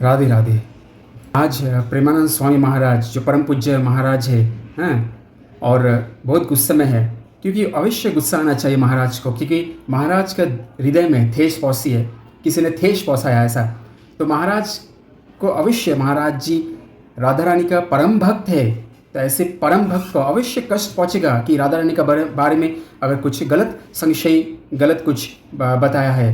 राधे राधे। आज प्रेमानंद स्वामी महाराज जो परम पूज्य महाराज है, हैं, और बहुत गुस्से में है, क्योंकि अवश्य गुस्सा आना चाहिए महाराज को, क्योंकि महाराज का हृदय में ठेस पहुँची है, किसी ने ठेस पहुँचाया ऐसा। तो महाराज को अवश्य, महाराज जी राधा रानी का परम भक्त है, तो ऐसे परम भक्त को अवश्य कष्ट पहुँचेगा कि राधा रानी का बारे में अगर कुछ गलत संशय, गलत कुछ बताया है,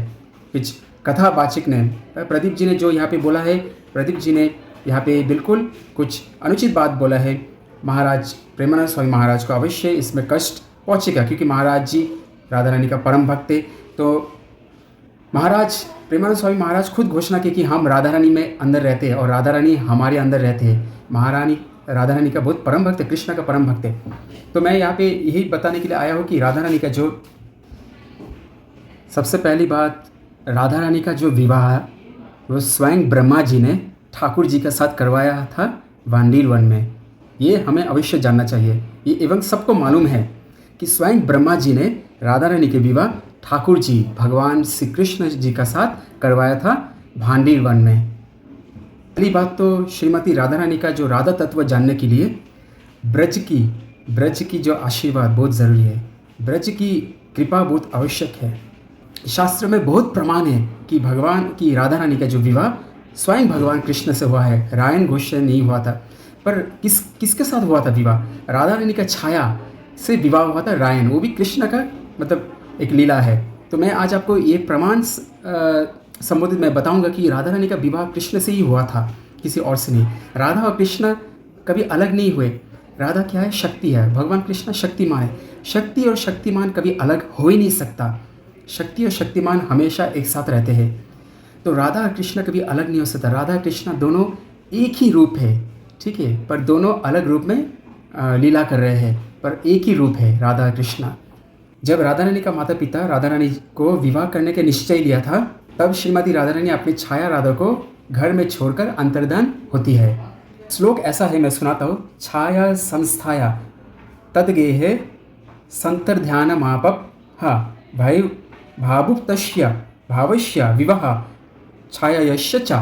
कुछ कथावाचक ने, प्रदीप जी ने जो यहाँ पे बोला है, प्रदीप जी ने यहाँ पे बिल्कुल कुछ अनुचित बात बोला है। महाराज प्रेमानंद स्वामी महाराज को अवश्य इसमें कष्ट पहुँचेगा, क्योंकि महाराज जी राधा रानी का परम भक्त है। तो महाराज प्रेमानंद स्वामी महाराज खुद घोषणा की कि हम राधा रानी में अंदर रहते हैं और राधा रानी हमारे अंदर रहते हैं। महारानी राधा रानी का बहुत परम भक्त है, कृष्ण का परम भक्त है। तो मैं यहाँ पे यही बताने के लिए आया हूँ कि राधा रानी का जो सबसे पहली बात, राधा रानी का जो विवाह वो स्वयं ब्रह्मा जी ने ठाकुर जी के साथ करवाया था वांडील वन में। ये हमें अवश्य जानना चाहिए। ये एवं सबको मालूम है कि स्वयं ब्रह्मा जी ने राधा रानी के विवाह ठाकुर जी भगवान श्री कृष्ण जी का साथ करवाया था भांडील वन में। पहली बात तो श्रीमती राधा रानी का जो राधा तत्व जानने के लिए ब्रज की जो आशीर्वाद बहुत ज़रूरी है। ब्रज की कृपा बहुत आवश्यक है। शास्त्र में बहुत प्रमाण है कि भगवान की राधा रानी का जो विवाह स्वयं भगवान कृष्ण से हुआ है, रायन घोष से नहीं हुआ था। पर किसके साथ हुआ था विवाह? राधा रानी का छाया से विवाह हुआ था रायन, वो भी कृष्ण का मतलब एक लीला है। तो मैं आज आपको ये प्रमाण संबोधित मैं बताऊंगा कि राधा रानी का विवाह कृष्ण से ही हुआ था, किसी और से नहीं। राधा और कृष्ण कभी अलग नहीं हुए। राधा क्या है? शक्ति है। भगवान कृष्ण शक्तिमान है। शक्ति और शक्तिमान कभी अलग हो ही नहीं सकता। शक्ति और शक्तिमान हमेशा एक साथ रहते हैं। तो राधा और कृष्ण कभी अलग नहीं हो सकता। राधा कृष्ण दोनों एक ही रूप है, ठीक है, पर दोनों अलग रूप में लीला कर रहे हैं, पर एक ही रूप है राधा कृष्ण। जब राधा रानी का माता पिता राधा रानी को विवाह करने का निश्चय लिया था, तब श्रीमती राधा रानी अपनी छाया राधा को घर में छोड़कर अंतर्धान होती है। श्लोक ऐसा है, मैं सुनाता हूँ। छाया संस्थाया तद्गेहे संतर्ध्यान मापप भाई भावुक्तस्य भावस्य विवाह छायायश्च च।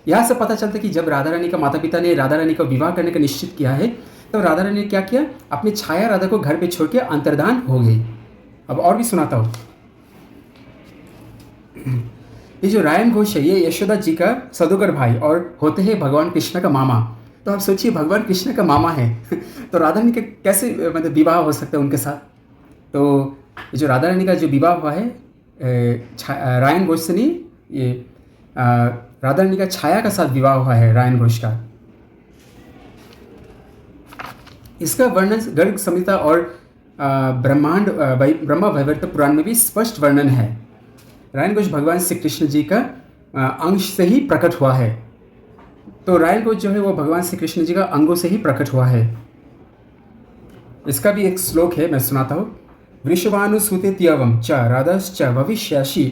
यहाँ से पता चलता है कि जब राधा रानी का माता पिता ने राधा रानी का विवाह करने का निश्चित किया है, तो राधा रानी ने क्या किया? अपनी छाया राधा को घर पे छोड़ के अंतर्धान हो गई। अब और भी सुनाता हूँ। ये जो रायन घोष है, ये यशोदा जी का सदोगर भाई और होते हैं भगवान कृष्ण का मामा। तो आप सोचिए, भगवान कृष्ण का मामा है तो राधा रानी का कैसे मतलब विवाह हो सकता है उनके साथ? तो ये जो राधा रानी का जो विवाह हुआ है रायन घोष से नहीं, ये राधा रानी का छाया का साथ विवाह हुआ है रायन घोष का। इसका वर्णन गर्ग संहिता और ब्रह्मा वैवर्त पुराण में भी स्पष्ट वर्णन है। रायन घोष भगवान श्री कृष्ण जी का अंश से ही प्रकट हुआ है। तो रायन घोष जो है वो भगवान श्री कृष्ण जी का अंगों से ही प्रकट हुआ है। इसका भी एक श्लोक है, मैं सुनाता हूँ। वृषभानुसुतेत्यवं च राधश्च भविष्यासि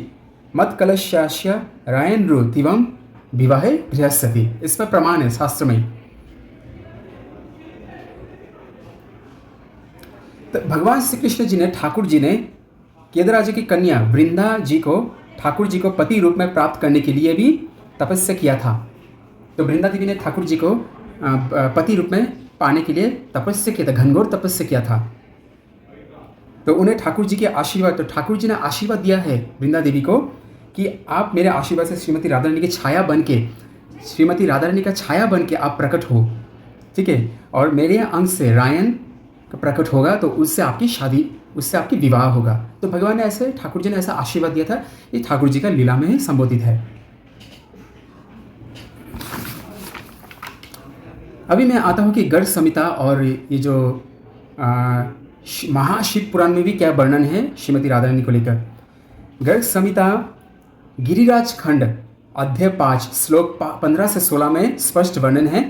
मत्कलशास्य रायनृ तिवं विवाहे गृहस्थति। इस पर प्रमाण है शास्त्र में। तो भगवान श्री कृष्ण जी ने, ठाकुर जी ने केदराज की कन्या वृंदा जी को ठाकुर जी को पति रूप में प्राप्त करने के लिए भी तपस्या किया था। तो वृंदा देवी ने ठाकुर जी को पति रूप में पाने के लिए तपस्या किया था, घनघोर तपस्या किया था। तो उन्हें ठाकुर जी के आशीर्वाद, तो ठाकुर जी ने आशीर्वाद दिया है वृंदा देवी को कि आप मेरे आशीर्वाद से श्रीमती राधा रानी की छाया बन के, श्रीमती राधा रानी का छाया बन के आप प्रकट हो, ठीक है, और मेरे अंश से रायन का प्रकट होगा, तो उससे आपकी शादी, उससे आपकी विवाह होगा। तो भगवान ने ऐसे, ठाकुर जी ने ऐसा आशीर्वाद दिया था। ये ठाकुर जी का लीला में ही संबोधित है। अभी मैं आता हूँ कि गर्ग संहिता और ये जो महाशिव पुराण में भी क्या वर्णन है श्रीमती राधा रानी को लेकर। गर्ग संहिता गिरिराज खंड अध्याय 5 श्लोक 15 से 16 में स्पष्ट वर्णन है।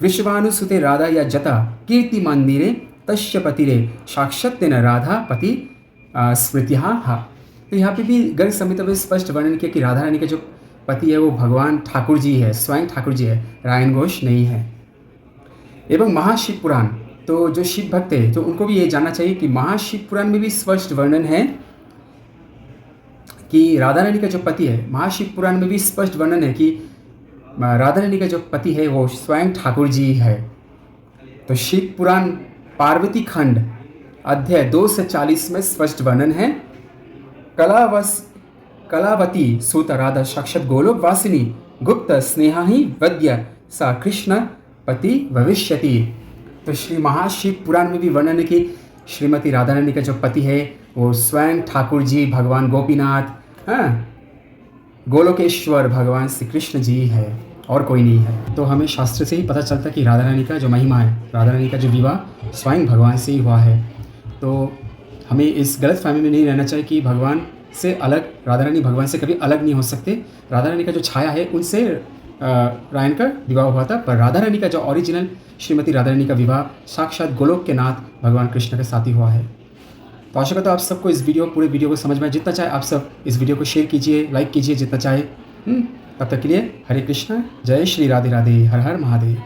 विश्वानुसुते राधा या जता कीर्ति मंदिरे तस्य पतिरे साक्षात्तेन राधा पति स्मृतिहा। तो यहाँ पे भी गर्ग संहिता में स्पष्ट वर्णन किया कि राधा रानी का जो पति है वो भगवान ठाकुर जी है, स्वयं ठाकुर जी है, रायन घोष नहीं है। एवं महाशिव पुराण, तो जो शिव भक्त है तो उनको भी ये जानना चाहिए कि महाशिव पुराण में भी स्पष्ट वर्णन है कि राधा रानी का जो पति है, महाशिव पुराण में भी स्पष्ट वर्णन है कि राधा रानी का जो पति है वो स्वयं ठाकुर जी है। तो शिव पुराण पार्वती खंड अध्याय 2 से 40 में स्पष्ट वर्णन है। कलावती सुत राधा साक्षात गोलोक वासिनी गुप्त स्नेहा ही वद्य सा कृष्ण पति भविष्यति। तो श्री महाशिव पुराण में भी वर्णन है कि श्रीमती राधा रानी का जो पति है वो स्वयं ठाकुर जी भगवान गोपीनाथ, हाँ, गोलोकेश्वर भगवान श्री कृष्ण जी है और कोई नहीं है। तो हमें शास्त्र से ही पता चलता कि राधा रानी का जो महिमा है, राधा रानी का जो विवाह स्वयं भगवान से ही हुआ है। तो हमें इस गलत फहमी में नहीं रहना चाहिए कि भगवान से अलग, राधा रानी भगवान से कभी अलग नहीं हो सकते। राधा रानी का जो छाया है उनसे रायन का विवाह हुआ था, पर राधा रानी का जो ओरिजिनल श्रीमती राधा रानी का विवाह साक्षात गोलोक के नाथ भगवान कृष्ण के साथ ही हुआ है। तो आशा करता हूँ आप सबको इस पूरे वीडियो को समझ में आए। जितना चाहे आप सब इस वीडियो को शेयर कीजिए, लाइक कीजिए जितना चाहे। तब तक के लिए हरे कृष्ण, जय श्री राधे राधे, हर हर महादेव।